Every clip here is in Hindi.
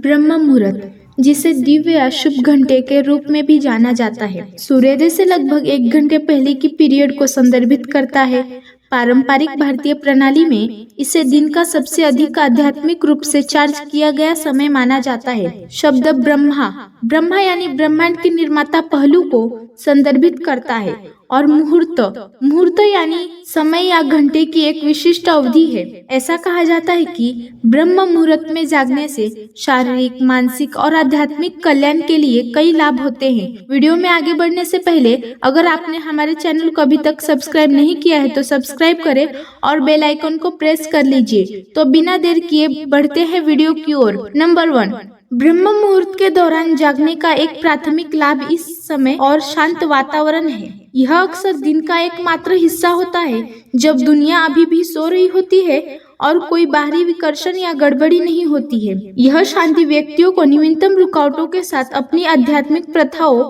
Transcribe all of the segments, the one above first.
ब्रह्म मुहूर्त, जिसे दिव्य या शुभ घंटे के रूप में भी जाना जाता है, सूर्योदय से लगभग 1 घंटे पहले की पीरियड को संदर्भित करता है। पारंपरिक भारतीय प्रणाली में इसे दिन का सबसे अधिक आध्यात्मिक रूप से चार्ज किया गया समय माना जाता है। शब्द ब्रह्मा यानी ब्रह्मांड के निर्माता पहलू को संदर्भित करता है और मुहूर्त यानी समय या घंटे की एक विशिष्ट अवधि है। ऐसा कहा जाता है कि ब्रह्म मुहूर्त में जागने से शारीरिक, मानसिक और आध्यात्मिक कल्याण के लिए कई लाभ होते हैं। वीडियो में आगे बढ़ने से पहले अगर आपने हमारे चैनल को अभी तक सब्सक्राइब नहीं किया है तो सब्सक्राइब करें और बेल आइकन को प्रेस कर लीजिए। तो बिना देर किए बढ़ते हैं वीडियो की ओर। नंबर 1, ब्रह्म मुहूर्त के दौरान जागने का एक प्राथमिक लाभ इस समय और शांत वातावरण है। यह अक्सर दिन का एकमात्र हिस्सा होता है जब दुनिया अभी भी सो रही होती है और कोई बाहरी विकर्षण या गड़बड़ी नहीं होती है। यह शांति व्यक्तियों को न्यूनतम रुकावटों के साथ अपनी आध्यात्मिक प्रथाओं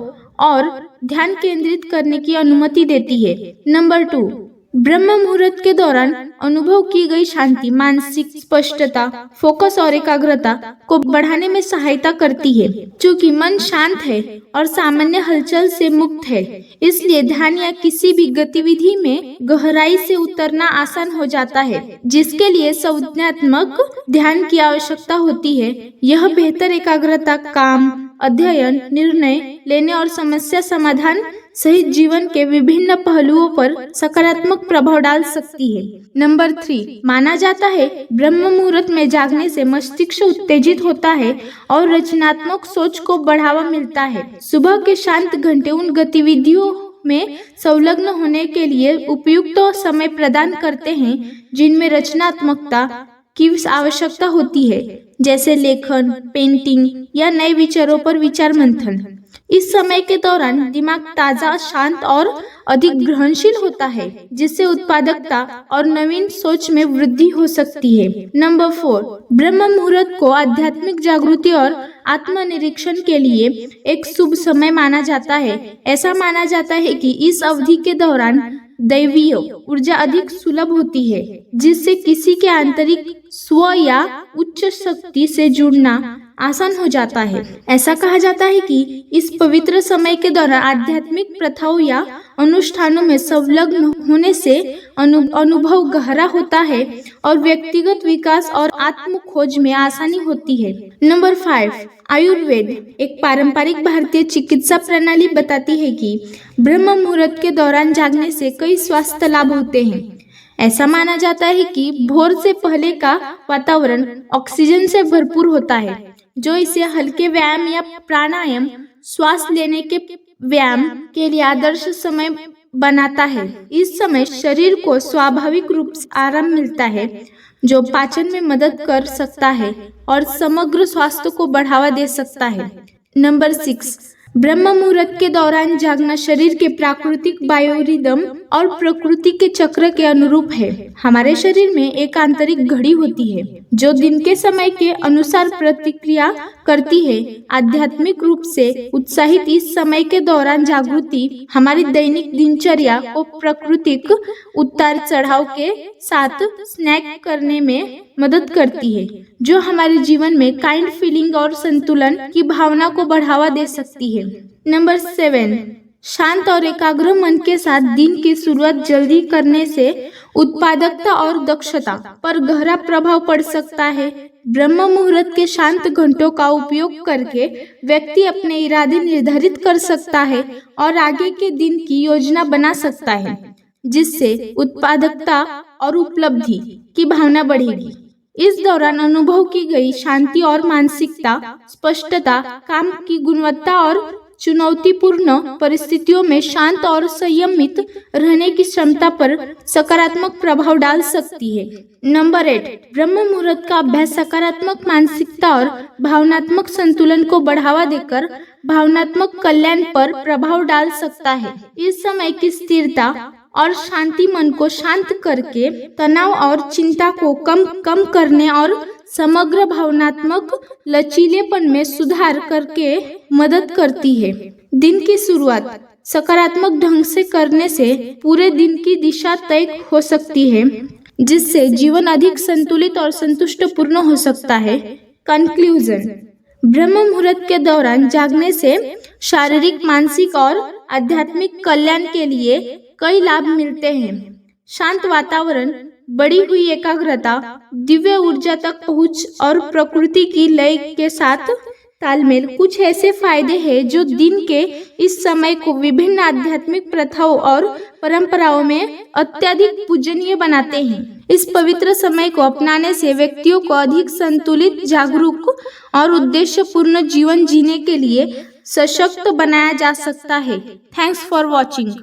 और ध्यान केंद्रित करने की अनुमति देती है। नंबर 2, ब्रह्म मुहूर्त के दौरान अनुभव की गई शांति मानसिक स्पष्टता, फोकस और एकाग्रता को बढ़ाने में सहायता करती है। चूंकि मन शांत है और सामान्य हलचल से मुक्त है, इसलिए ध्यान या किसी भी गतिविधि में गहराई से उतरना आसान हो जाता है, जिसके लिए संज्ञानात्मक ध्यान की आवश्यकता होती है। यह बेहतर एकाग्रता, काम, अध्ययन, निर्णय लेने और समस्या समाधान सहित जीवन के विभिन्न पहलुओं पर सकारात्मक प्रभाव डाल सकती है। नंबर 3, माना जाता है ब्रह्म मुहूर्त में जागने से मस्तिष्क उत्तेजित होता है और रचनात्मक सोच को बढ़ावा मिलता है। सुबह के शांत घंटे उन गतिविधियों में संलग्न होने के लिए उपयुक्त समय प्रदान करते हैं जिनमें रचनात्मकता की आवश्यकता होती है, जैसे लेखन, पेंटिंग या नए विचारों पर विचार मंथन। इस समय के दौरान दिमाग ताजा, शांत और अधिक ग्रहणशील होता है, जिससे उत्पादकता और नवीन सोच में वृद्धि हो सकती है। नंबर 4, ब्रह्म मुहूर्त को आध्यात्मिक जागृति और आत्मनिरीक्षण के लिए एक शुभ समय माना जाता है। ऐसा माना जाता है कि इस अवधि के दौरान दैवीय ऊर्जा अधिक सुलभ होती है, जिससे किसी के आंतरिक स्व या उच्च शक्ति से जुड़ना आसान हो जाता है। ऐसा कहा जाता है कि इस पवित्र समय के दौरान आध्यात्मिक प्रथाओं या अनुष्ठानों में संलग्न होने से अनुभव गहरा होता है और व्यक्तिगत विकास और आत्म खोज में आसानी होती है। नंबर 5, आयुर्वेद एक पारंपरिक भारतीय चिकित्सा प्रणाली बताती है कि ब्रह्म मुहूर्त के दौरान जागने से कई स्वास्थ्य लाभ होते हैं। ऐसा माना जाता है कि भोर से पहले का वातावरण ऑक्सीजन से भरपूर होता है, जो इसे हल्के व्यायाम या प्राणायाम, श्वास लेने के व्यायाम के लिए आदर्श समय बनाता है। इस समय शरीर को स्वाभाविक रूप से आराम मिलता है, जो पाचन में मदद कर सकता है और समग्र स्वास्थ्य को बढ़ावा दे सकता है। नंबर 6, ब्रह्म मुहूर्त के दौरान जागना शरीर के प्राकृतिक बायोरिदम और प्रकृति के चक्र के अनुरूप है। हमारे शरीर में एक आंतरिक घड़ी होती है जो दिन के समय के अनुसार प्रतिक्रिया करती है। आध्यात्मिक रूप से उत्साहित इस समय के दौरान जागृति हमारी दैनिक दिनचर्या को प्राकृतिक उतार चढ़ाव के साथ स्नैक करने में मदद करती है, जो हमारे जीवन में काइंड फीलिंग और संतुलन की भावना को बढ़ावा दे सकती है। नंबर 7, शांत और एकाग्र मन के साथ दिन की शुरुआत जल्दी करने से उत्पादकता और दक्षता पर गहरा प्रभाव पड़ सकता है। ब्रह्म मुहूर्त के शांत घंटों का उपयोग करके व्यक्ति अपने इरादे निर्धारित कर सकता है और आगे के दिन की योजना बना सकता है, जिससे उत्पादकता और उपलब्धि की भावना बढ़ेगी। इस दौरान अनुभव की गई शांति और मानसिकता स्पष्टता, काम की गुणवत्ता और चुनौतीपूर्ण परिस्थितियों में शांत और संयमित रहने की क्षमता पर सकारात्मक प्रभाव डाल सकती है। नंबर 8, ब्रह्म मुहूर्त का अभ्यास सकारात्मक मानसिकता और भावनात्मक संतुलन को बढ़ावा देकर भावनात्मक कल्याण पर प्रभाव डाल सकता है। इस समय की स्थिरता और शांति मन को शांत करके तनाव और चिंता को कम करने और समग्र भावनात्मक लचीलेपन में सुधार करके मदद करती है। दिन की शुरुआत सकारात्मक ढंग से करने से पूरे दिन की दिशा तय हो सकती है, जिससे जीवन अधिक संतुलित और संतुष्टपूर्ण हो सकता है। कंक्लूजन, ब्रह्म मुहूर्त के दौरान जागने से शारीरिक, मानसिक और आध्यात्मिक कल्याण के लिए कई लाभ मिलते हैं। शांत वातावरण, बढ़ी हुई एकाग्रता, दिव्य ऊर्जा तक पहुंच और प्रकृति की लय के साथ तालमेल कुछ ऐसे फायदे हैं जो दिन के इस समय को विभिन्न आध्यात्मिक प्रथाओं और परंपराओं में अत्यधिक पूजनीय बनाते हैं। इस पवित्र समय को अपनाने से व्यक्तियों को अधिक संतुलित, जागरूक और उद्देश्यपूर्ण जीवन जीने के लिए सशक्त बनाया जा सकता है। Thanks for watching.